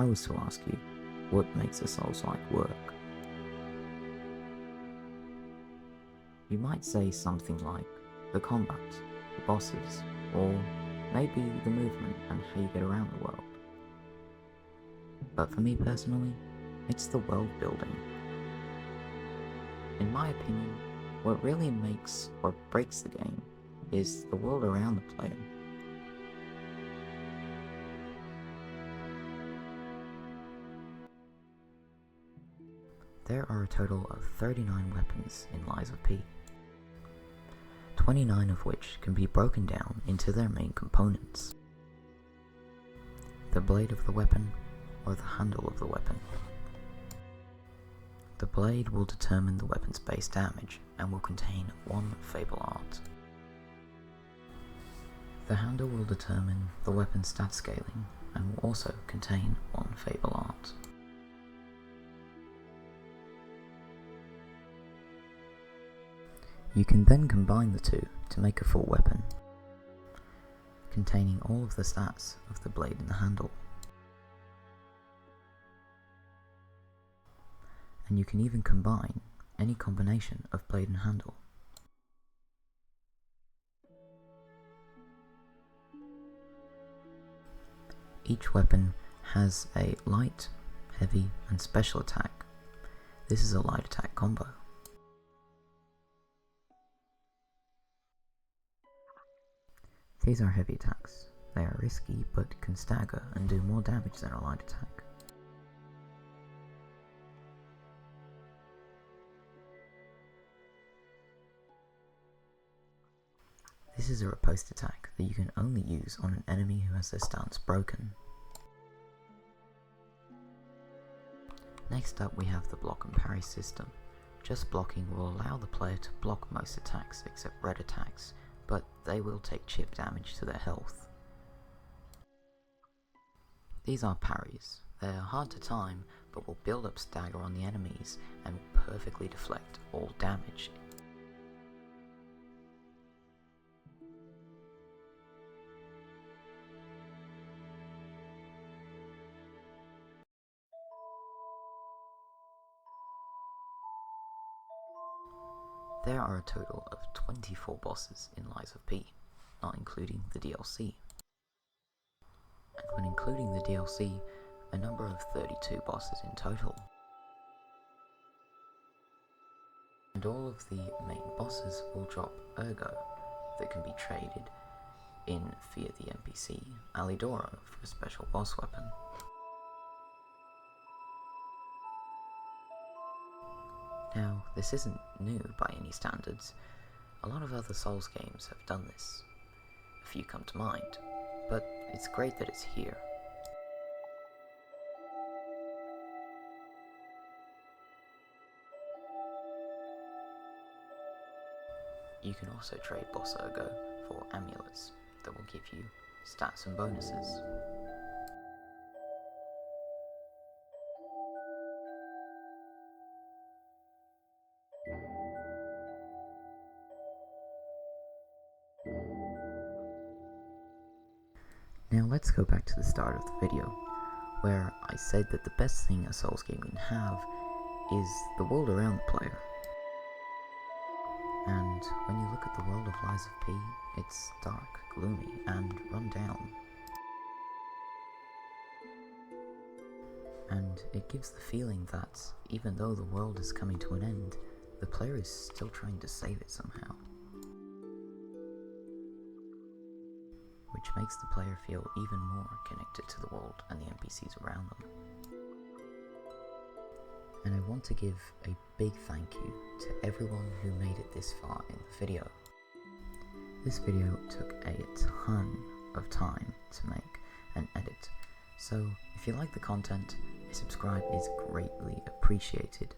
I was to ask you, what makes a Souls-like work? You might say something like the combat, the bosses, or maybe the movement and how you get around the world. But for me personally, it's the world building. In my opinion, what really makes or breaks the game is the world around the player. There are a total of 39 weapons in Lies of P, 29 of which can be broken down into their main components: the blade of the weapon or the handle of the weapon. The blade will determine the weapon's base damage and will contain one Fable Art. The handle will determine the weapon's stat scaling and will also contain one Fable Art. You can then combine the two to make a full weapon, containing all of the stats of the blade and the handle. And you can even combine any combination of blade and handle. Each weapon has a light, heavy, and special attack. This is a light attack combo. These are heavy attacks. They are risky but can stagger and do more damage than a light attack. This is a riposte attack that you can only use on an enemy who has their stance broken. Next up we have the block and parry system. Just blocking will allow the player to block most attacks except red attacks, but they will take chip damage to their health. These are parries. They are hard to time, but will build up stagger on the enemies and will perfectly deflect all damage. There are a total of 24 bosses in Lies of P, not including the DLC. And when including the DLC, a number of 32 bosses in total. And all of the main bosses will drop Ergo that can be traded in via the NPC Alidoro for a special boss weapon. Now, this isn't new by any standards. A lot of other Souls games have done this. A few come to mind, but it's great that it's here. You can also trade Boss Ergo for amulets that will give you stats and bonuses. Now let's go back to the start of the video, where I said that the best thing a Souls game can have is the world around the player. And when you look at the world of Lies of P, it's dark, gloomy, and run down. And it gives the feeling that even though the world is coming to an end, the player is still trying to save it somehow. Which makes the player feel even more connected to the world and the NPCs around them. And I want to give a big thank you to everyone who made it this far in the video. This video took a ton of time to make and edit, so if you like the content, a subscribe is greatly appreciated.